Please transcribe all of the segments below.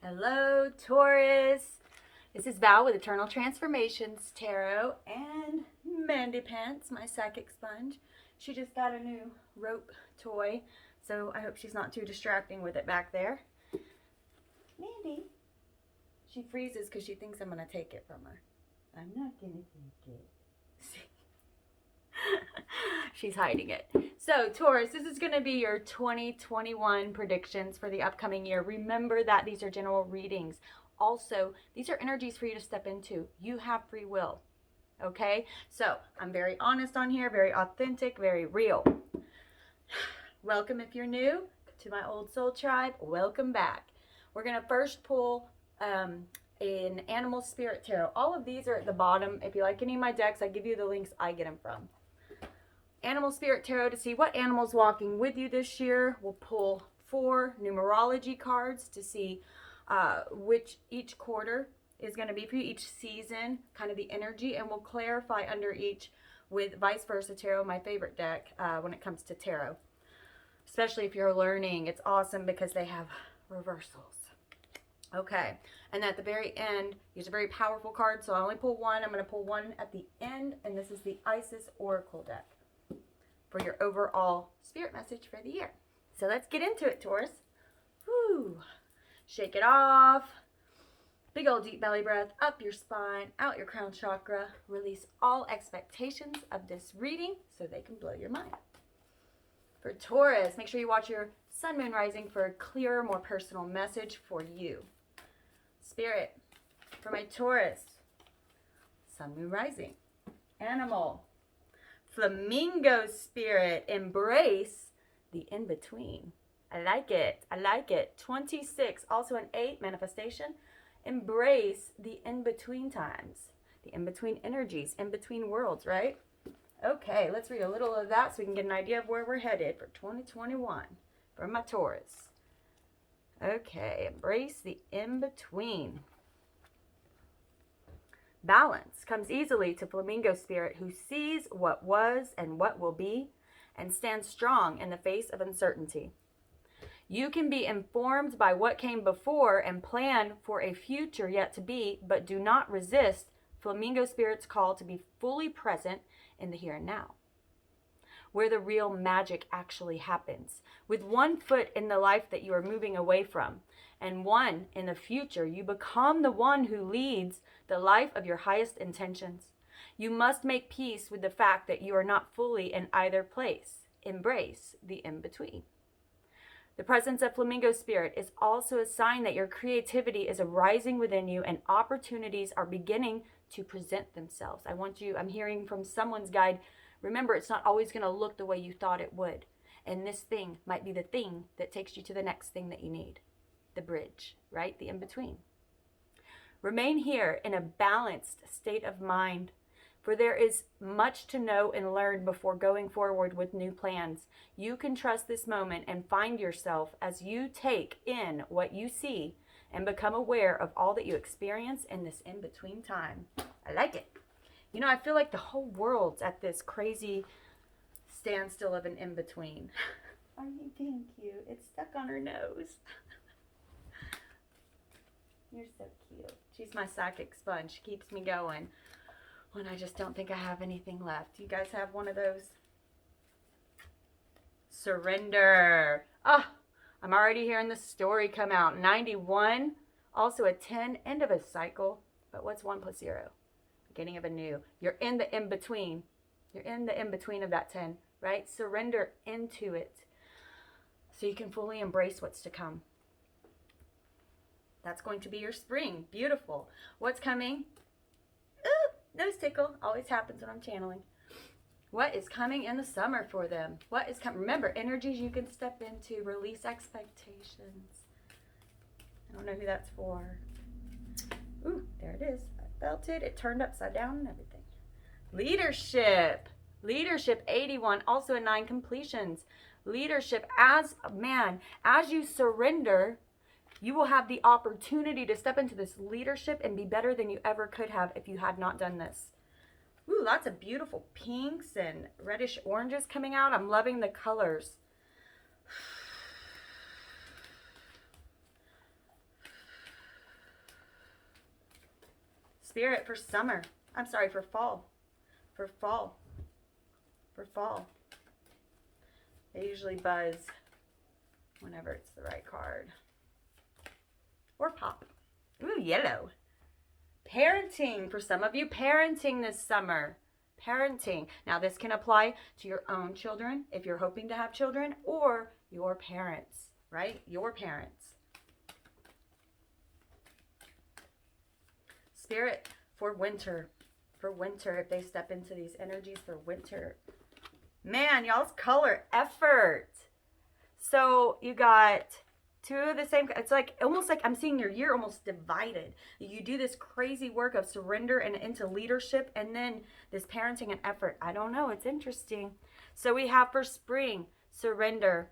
Hello, Taurus. This is Val with Eternal Transformations Tarot and Mandy Pants, my psychic sponge. She just got a new rope toy, so I hope she's not too distracting with it back there. Mandy. She freezes because she thinks I'm going to take it from her. I'm not going to take it. She's hiding it. So, Taurus, this is going to be your 2021 predictions for the upcoming year. Remember that these are general readings. Also, these are energies for you to step into. You have free will. Okay? So, I'm very honest on here, very authentic, very real. Welcome if you're new to my old soul tribe. Welcome back. We're going to first pull an animal spirit tarot. All of these are at the bottom. If you like any of my decks, I give you the links I get them from. Animal Spirit Tarot to see what animal's walking with you this year. We'll pull 4 numerology cards to see which each quarter is going to be for you, each season, kind of the energy, and we'll clarify under each with Vice Versa Tarot, my favorite deck when it comes to tarot. Especially if you're learning, it's awesome because they have reversals. Okay, and at the very end, these are very powerful cards, so I only pull one. I'm going to pull one at the end, and this is the Isis Oracle deck for your overall spirit message for the year. So let's get into it, Taurus. Woo. Shake it off. Big old deep belly breath up your spine, out your crown chakra. Release all expectations of this reading so they can blow your mind. For Taurus, make sure you watch your sun, moon, rising for a clearer, more personal message for you. Spirit, for my Taurus, sun, moon, rising. Animal, Flamingo spirit, embrace the in-between. I like it. I like it. 26, also an 8, manifestation. Embrace the in-between times, the in-between energies, in-between worlds, right? Okay, let's read a little of that so we can get an idea of where we're headed for 2021 for my Taurus. Okay, embrace the in-between. Balance comes easily to Flamingo spirit who sees what was and what will be and stands strong in the face of uncertainty. You can be informed by what came before and plan for a future yet to be, but do not resist Flamingo spirit's call to be fully present in the here and now, where the real magic actually happens, with one foot in the life that you are moving away from, and one in the future. You become the one who leads the life of your highest intentions. You must make peace with the fact that you are not fully in either place. Embrace the in-between. The presence of Flamingo spirit is also a sign that your creativity is arising within you and opportunities are beginning to present themselves. I'm hearing from someone's guide, remember, it's not always going to look the way you thought it would. And this thing might be the thing that takes you to the next thing that you need. The bridge, right? The in-between. Remain here in a balanced state of mind, for there is much to know and learn before going forward with new plans. You can trust this moment and find yourself as you take in what you see and become aware of all that you experience in this in-between time. I like it. You know, I feel like the whole world's at this crazy standstill of an in-between. Are you being cute? It's stuck on her nose. You're so cute. She's my psychic sponge. She keeps me going when I just don't think I have anything left. You guys have one of those? Surrender. I'm already hearing the story come out. 91, also a 10, end of a cycle. But what's 1 plus 0? Beginning of a new. You're in the in-between. You're in the in-between of that 10, right? Surrender into it so you can fully embrace what's to come. That's going to be your spring. Beautiful. What's coming? Ooh, nose tickle. Always happens when I'm channeling. What is coming in the summer for them? What is coming? Remember, energies you can step into. Release expectations. I don't know who that's for. Ooh, there it is. I felt it. It turned upside down and everything. Leadership. Leadership 81. Also a 9 completions. Leadership as you surrender, you will have the opportunity to step into this leadership and be better than you ever could have if you had not done this. Ooh, lots of beautiful pinks and reddish oranges coming out. I'm loving the colors. Spirit, for summer. I'm sorry, for fall. For fall. For fall. They usually buzz whenever it's the right card. Or pop. Ooh, yellow. Parenting. For some of you, parenting this summer. Parenting. Now, this can apply to your own children if you're hoping to have children, or your parents, right? Your parents. Spirit, for winter. For winter, if they step into these energies for winter. Man, y'all's color, effort. So you got two of the same. It's like almost like I'm seeing your year almost divided. You do this crazy work of surrender and into leadership, and then this parenting and effort. I don't know. It's interesting. So we have for spring, surrender.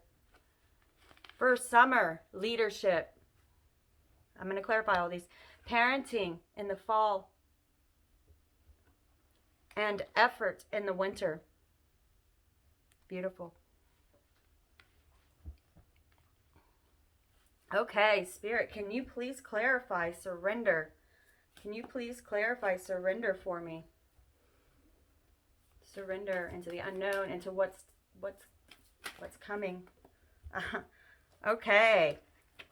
For summer, leadership. I'm going to clarify all these. Parenting in the fall. And effort in the winter. Beautiful. Okay, Spirit, can you please clarify surrender? Can you please clarify surrender for me? Surrender into the unknown, into what's coming. Okay.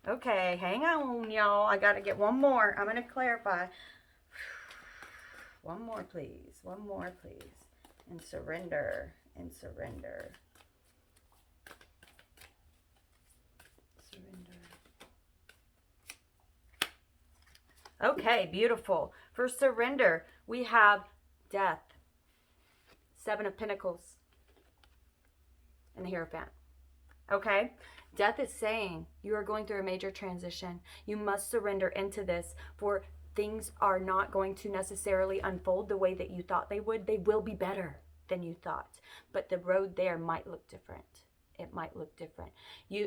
Okay, hang on, y'all. I got to get one more. I'm going to clarify. One more, please. One more, please. And surrender. And surrender. Surrender. Okay, beautiful. For surrender, we have death. 7 of Pentacles. And the Hierophant. Okay? Death is saying you are going through a major transition. You must surrender into this, for things are not going to necessarily unfold the way that you thought they would. They will be better than you thought, but the road there might look different. It might look different.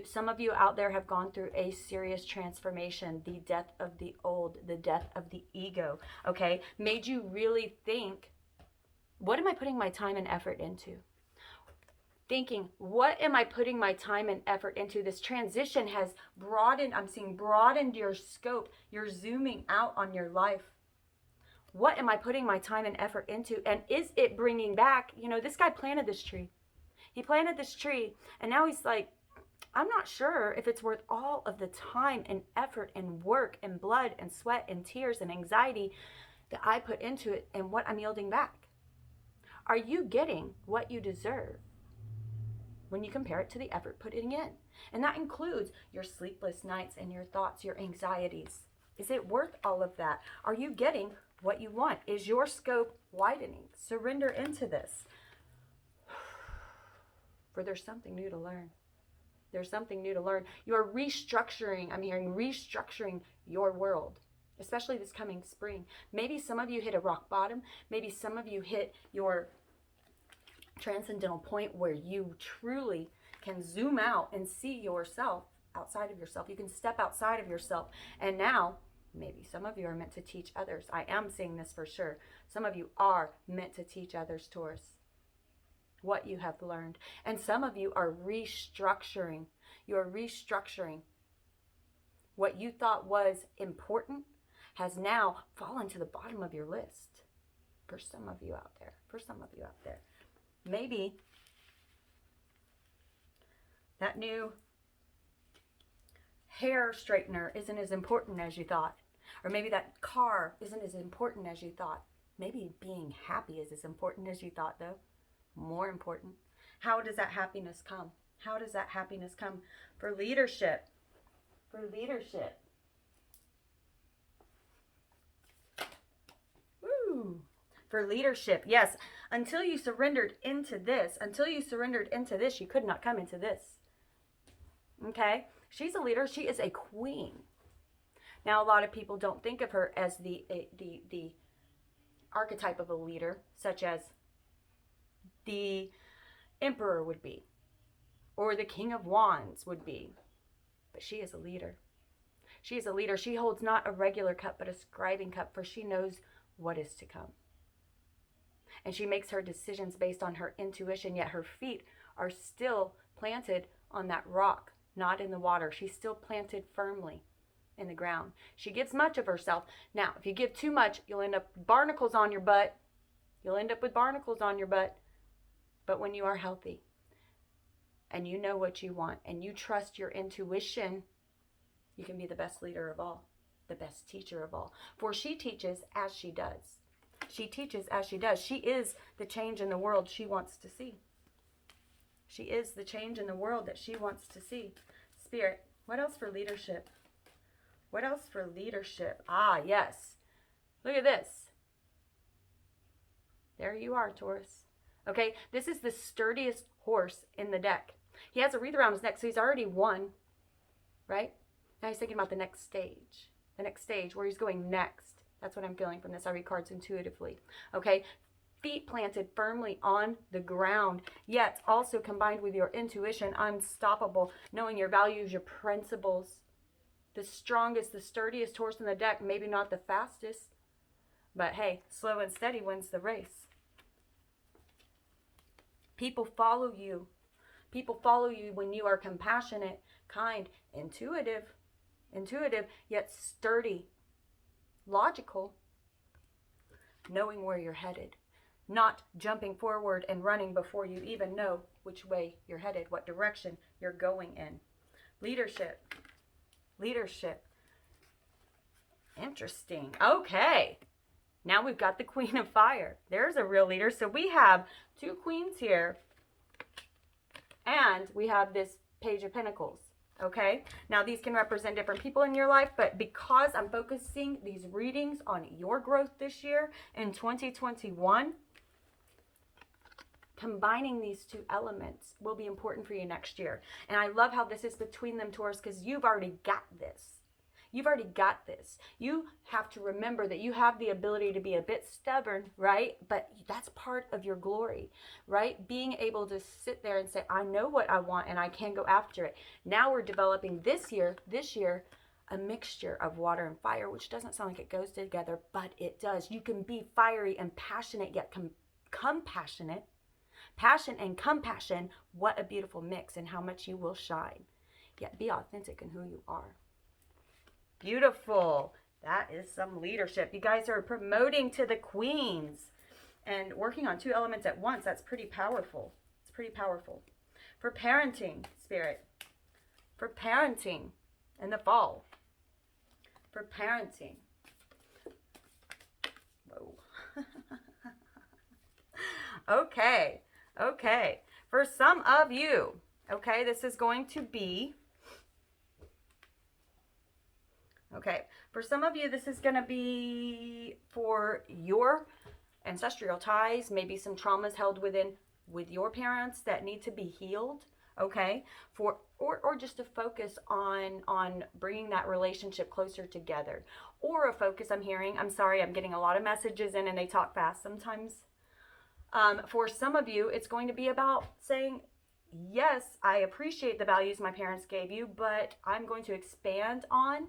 Some of you out there have gone through a serious transformation, the death of the old, the death of the ego, okay? Made you really think, what am I putting my time and effort into? Thinking, what am I putting my time and effort into? This transition has broadened, I'm seeing broadened your scope. You're zooming out on your life. What am I putting my time and effort into? And is it bringing back, this guy planted this tree. He planted this tree, and now he's like, I'm not sure if it's worth all of the time and effort and work and blood and sweat and tears and anxiety that I put into it and what I'm yielding back. Are you getting what you deserve when you compare it to the effort putting in? And that includes your sleepless nights and your thoughts, your anxieties. Is it worth all of that? Are you getting what you want? Is your scope widening? Surrender into this. For there's something new to learn. There's something new to learn. You are restructuring, I'm hearing restructuring your world, especially this coming spring. Maybe some of you hit a rock bottom. Maybe some of you hit your transcendental point where you truly can zoom out and see yourself outside of yourself. You can step outside of yourself. And now, maybe some of you are meant to teach others. I am seeing this for sure. Some of you are meant to teach others, Taurus, what you have learned. And some of you are restructuring. You're restructuring. What you thought was important has now fallen to the bottom of your list. For some of you out there. For some of you out there. Maybe that new hair straightener isn't as important as you thought. Or maybe that car isn't as important as you thought. Maybe being happy is as important as you thought, though. More important. How does that happiness come? How does that happiness come? For leadership. For leadership. Woo. For leadership. Yes. Until you surrendered into this, you could not come into this. Okay? She's a leader. She is a queen. Now, a lot of people don't think of her as the archetype of a leader, such as the emperor would be, or the king of wands would be. But she is a leader. She is a leader. She holds not a regular cup, but a scribing cup, for she knows what is to come. And she makes her decisions based on her intuition, yet her feet are still planted on that rock, not in the water. She's still planted firmly. in the ground. She gives much of herself. Now, if you give too much, you'll end up with barnacles on your butt. You'll end up with barnacles on your butt. But when you are healthy and you know what you want and you trust your intuition, you can be the best leader of all, the best teacher of all. For she teaches as she does. She teaches as she does. She is the change in the world she wants to see. She is the change in the world that she wants to see. Spirit, what else for leadership? What else for leadership? Ah, yes. Look at this. There you are, Taurus. Okay, this is the sturdiest horse in the deck. He has a wreath around his neck, so he's already won, right? Now he's thinking about the next stage, where he's going next. That's what I'm feeling from this. I read cards intuitively. Okay, feet planted firmly on the ground, yet also combined with your intuition, unstoppable, knowing your values, your principles. The strongest, the sturdiest horse in the deck, maybe not the fastest, but hey, slow and steady wins the race. People follow you. People follow you when you are compassionate, kind, intuitive, yet sturdy, logical, knowing where you're headed, not jumping forward and running before you even know which way you're headed, what direction you're going in. Leadership. Interesting. Okay. Now we've got the Queen of Fire. There's a real leader. So we have two queens here. And we have this Page of Pentacles. Okay. Now these can represent different people in your life. But because I'm focusing these readings on your growth this year in 2021, combining these two elements will be important for you next year. And I love how this is between them, Taurus, because you've already got this. You've already got this. You have to remember that you have the ability to be a bit stubborn, right? But that's part of your glory, right? Being able to sit there and say, I know what I want and I can go after it. Now we're developing this year, a mixture of water and fire, which doesn't sound like it goes together, but it does. You can be fiery and passionate, yet compassionate. Passion and compassion, what a beautiful mix, and how much you will shine. Yet be authentic in who you are. Beautiful. That is some leadership. You guys are promoting to the queens and working on two elements at once. That's pretty powerful. It's pretty powerful. For parenting, Spirit. For parenting in the fall. For parenting. Whoa. Okay. For some of you, okay, this is going to be, for some of you, this is going to be for your ancestral ties, maybe some traumas held with your parents that need to be healed, okay, or just to focus on bringing that relationship closer together, or a focus I'm getting a lot of messages in and they talk fast sometimes. For some of you, it's going to be about saying, yes, I appreciate the values my parents gave you, but I'm going to expand on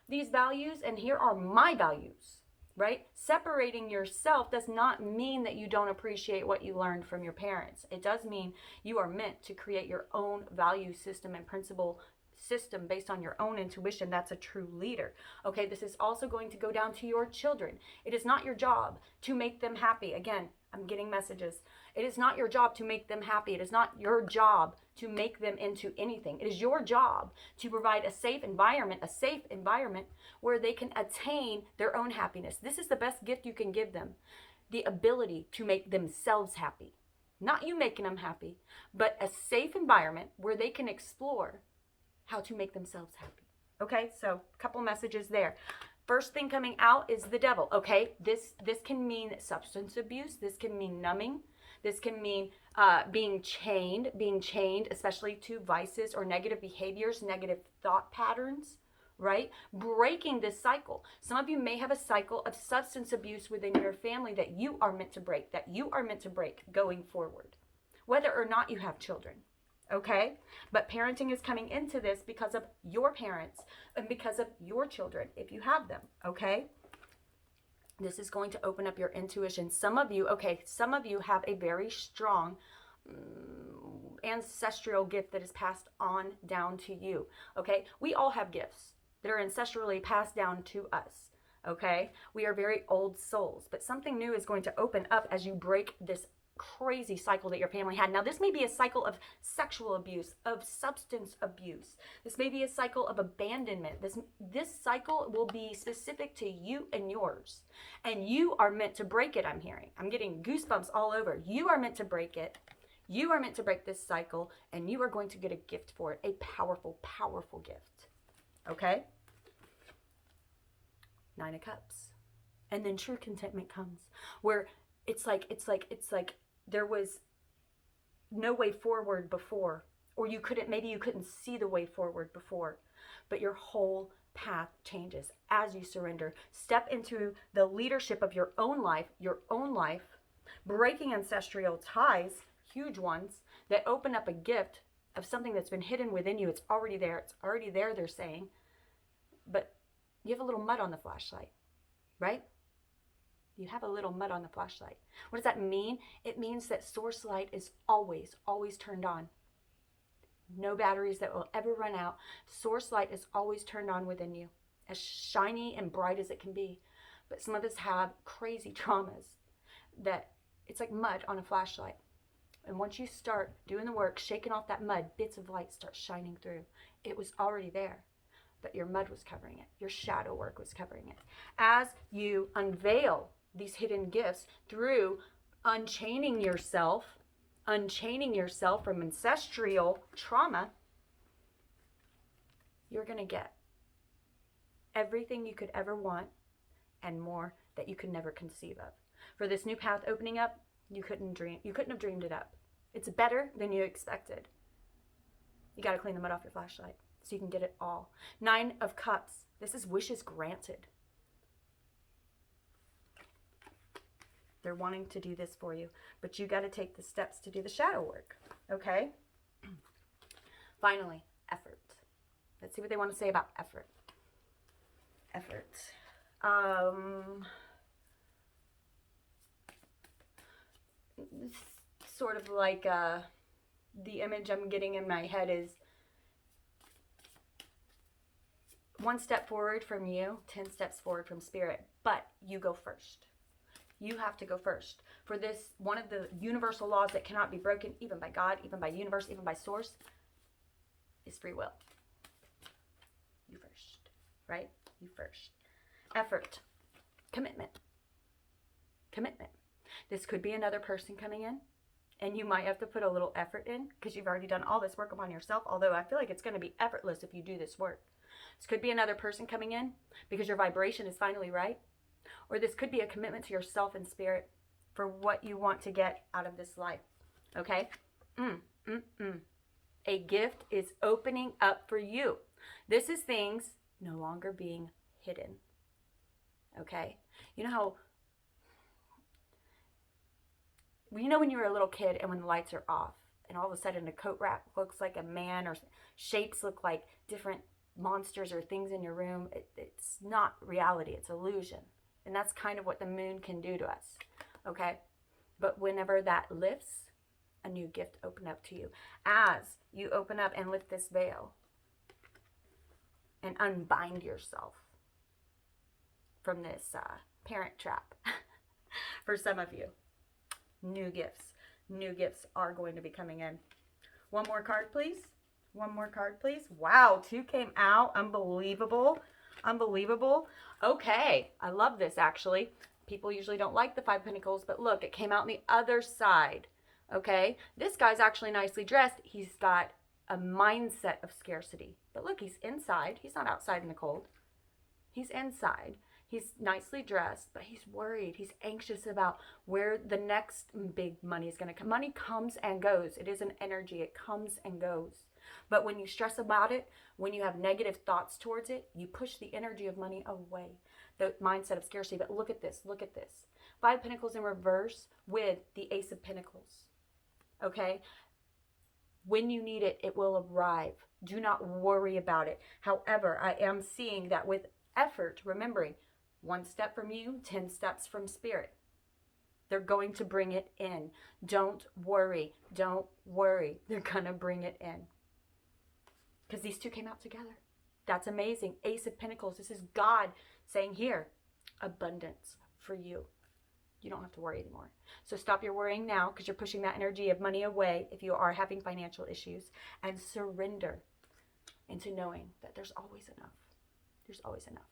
these values, and here are my values, right? Separating yourself does not mean that you don't appreciate what you learned from your parents. It does mean you are meant to create your own value system and principle system based on your own intuition. That's a true leader. Okay, this is also going to go down to your children. It is not your job to make them happy. Again, I'm getting messages. It is not your job to make them happy. It is not your job to make them into anything. It is your job to provide a safe environment where they can attain their own happiness. This is the best gift you can give them. The ability to make themselves happy. Not you making them happy, but a safe environment where they can explore how to make themselves happy. Okay, so a couple messages there. First thing coming out is the devil. Okay, this can mean substance abuse. This can mean numbing. This can mean being chained, especially to vices or negative behaviors, negative thought patterns, right? Breaking this cycle. Some of you may have a cycle of substance abuse within your family that you are meant to break, going forward, whether or not you have children. Okay, but parenting is coming into this because of your parents and because of your children, if you have them. Okay, this is going to open up your intuition. Some of you have a very strong ancestral gift that is passed on down to you. Okay, we all have gifts. that are ancestrally passed down to us. Okay? We are very old souls, but something new is going to open up as you break this crazy cycle that your family had. Now, this may be a cycle of sexual abuse, of substance abuse. This may be a cycle of abandonment. This cycle will be specific to you and yours. And you are meant to break it, I'm hearing. I'm getting goosebumps all over. You are meant to break it. You are meant to break this cycle, and you are going to get a gift for it, a powerful, powerful gift. Okay? 9 of Cups. And then true contentment comes, where it's like there was no way forward before, or maybe you couldn't see the way forward before, but your whole path changes as you surrender. Step into the leadership of your own life, breaking ancestral ties, huge ones, that open up a gift of something that's been hidden within you. It's already there, they're saying, but you have a little mud on the flashlight, right? You have a little mud on the flashlight. What does that mean? It means that source light is always, always turned on. No batteries that will ever run out. Source light is always turned on within you, as shiny and bright as it can be. But some of us have crazy traumas that it's like mud on a flashlight. And once you start doing the work, shaking off that mud, bits of light start shining through. It was already there, but your mud was covering it. Your shadow work was covering it. As you unveil these hidden gifts through unchaining yourself from ancestral trauma, you're going to get everything you could ever want and more that you could never conceive of. For this new path opening up, you couldn't have dreamed it up. It's better than you expected. You got to clean the mud off your flashlight so you can get it all. 9 of Cups. This is wishes granted. They're wanting to do this for you, but you got to take the steps to do the shadow work, okay? Finally, effort. Let's see what they want to say about effort. Effort. Sort of like the image I'm getting in my head is 1 step forward from you, 10 steps forward from spirit, but you go first. You have to go first. For this, one of the universal laws that cannot be broken, even by God, even by universe, even by source, is free will. You first, right? You first. Effort. Commitment. Commitment. This could be another person coming in, and you might have to put a little effort in because you've already done all this work upon yourself, although I feel like it's going to be effortless if you do this work. This could be another person coming in because your vibration is finally right. Or this could be a commitment to yourself and spirit for what you want to get out of this life. Okay? A gift is opening up for you. This is things no longer being hidden. Okay? You know when you were a little kid and when the lights are off and all of a sudden a coat rack looks like a man or shapes look like different monsters or things in your room? It's not reality. It's illusion. And that's kind of what the moon can do to us, okay? But whenever that lifts, a new gift open up to you. As you open up and lift this veil and unbind yourself from this parent trap, for some of you, new gifts are going to be coming in. One more card, please. One more card, please. Wow, 2 came out. Unbelievable. Unbelievable. Okay, I love this actually. People usually don't like the 5 Pentacles, but look, it came out on the other side. Okay, this guy's actually nicely dressed. He's got a mindset of scarcity. But look, he's inside. He's not outside in the cold. He's inside. He's nicely dressed, but he's worried. He's anxious about where the next big money is going to come. Money comes and goes. It is an energy. It comes and goes. But when you stress about it, when you have negative thoughts towards it, you push the energy of money away, the mindset of scarcity. But look at this, look at this. 5 Pentacles in reverse with the Ace of Pentacles, okay? When you need it, it will arrive. Do not worry about it. However, I am seeing that with effort, remembering 1 step from you, 10 steps from spirit. They're going to bring it in. Don't worry. Don't worry. They're going to bring it in. Because these 2 came out together. That's amazing. Ace of Pentacles. This is God saying here, abundance for you. You don't have to worry anymore. So stop your worrying now, because you're pushing that energy of money away if you are having financial issues, and surrender into knowing that there's always enough. There's always enough.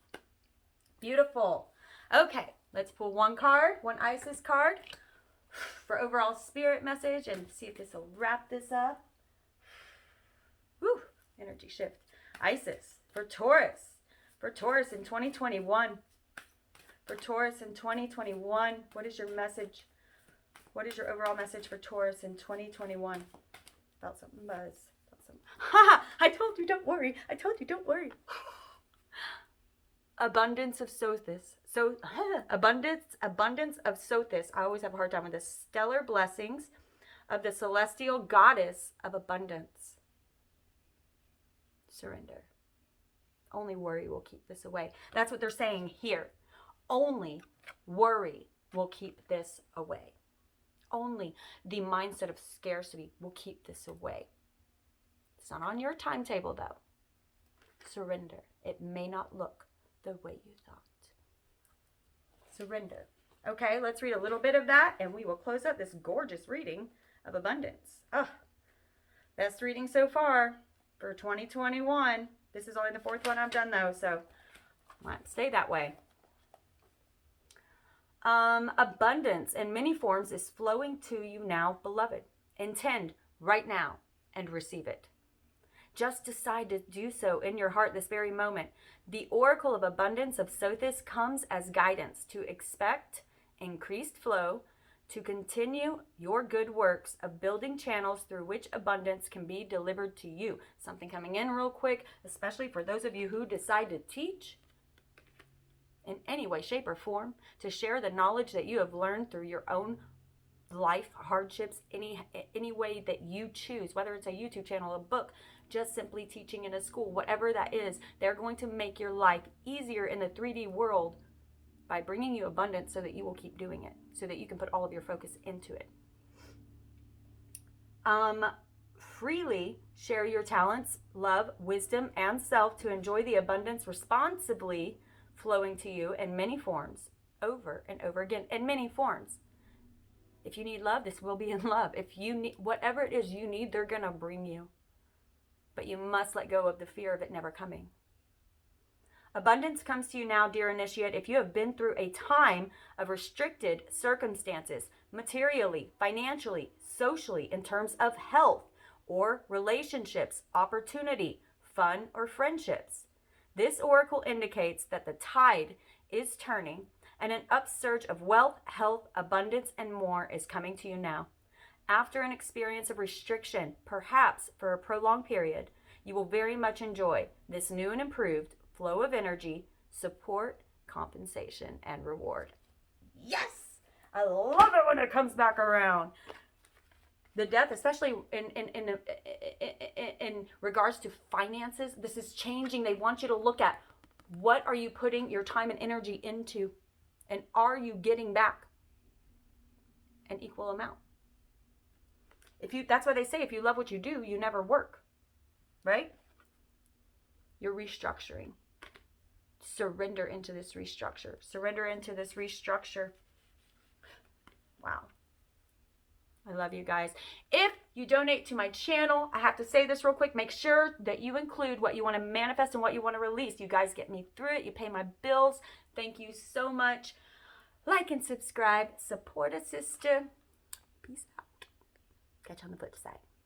Beautiful. Okay, let's pull one card, one Isis card for overall spirit message, and see if this will wrap this up. Woo, energy shift. Isis for Taurus. For Taurus in 2021. For Taurus in 2021, what is your message? What is your overall message for Taurus in 2021? About some buzz. Ha! I told you, don't worry. I told you, don't worry. Abundance of Sothis. Abundance of Sothis. I always have a hard time with this. Stellar blessings of the celestial goddess of abundance. Surrender. Only worry will keep this away. That's what they're saying here. Only worry will keep this away. Only the mindset of scarcity will keep this away. It's not on your timetable, though. Surrender. It may not look the way you thought. Surrender. Okay, let's read a little bit of that, and we will close up this gorgeous reading of abundance. Oh, best reading so far for 2021. This is only the 4th one I've done, though, so might stay that way. Abundance in many forms is flowing to you now, beloved. Intend right now and receive it. Just decide to do so in your heart this very moment. The oracle of abundance of Sothis comes as guidance to expect increased flow, to continue your good works of building channels through which abundance can be delivered to you. Something coming in real quick, especially for those of you who decide to teach in any way, shape, or form, to share the knowledge that you have learned through your own life hardships, any way that you choose, whether it's a YouTube channel, a book, just simply teaching in a school, whatever that is. They're going to make your life easier in the 3D world by bringing you abundance so that you will keep doing it, so that you can put all of your focus into it. Freely share your talents, love, wisdom, and self to enjoy the abundance responsibly flowing to you in many forms, over and over again, in many forms. If you need love, this will be in love. If you need whatever it is you need, they're going to bring you. But you must let go of the fear of it never coming. Abundance comes to you now, dear initiate, if you have been through a time of restricted circumstances, materially, financially, socially, in terms of health or relationships, opportunity, fun, or friendships. This oracle indicates that the tide is turning and an upsurge of wealth, health, abundance, and more is coming to you now. After an experience of restriction, perhaps for a prolonged period, you will very much enjoy this new and improved flow of energy, support, compensation, and reward. Yes! I love it when it comes back around. The death, especially in regards to finances, this is changing. They want you to look at what are you putting your time and energy into, and are you getting back an equal amount? That's why they say if you love what you do, you never work, right? You're restructuring. Surrender into this restructure. Surrender into this restructure. Wow. I love you guys. If you donate to my channel, I have to say this real quick. Make sure that you include what you want to manifest and what you want to release. You guys get me through it. You pay my bills. Thank you so much. Like and subscribe. Support a sister. Peace out. Catch you on the flip side.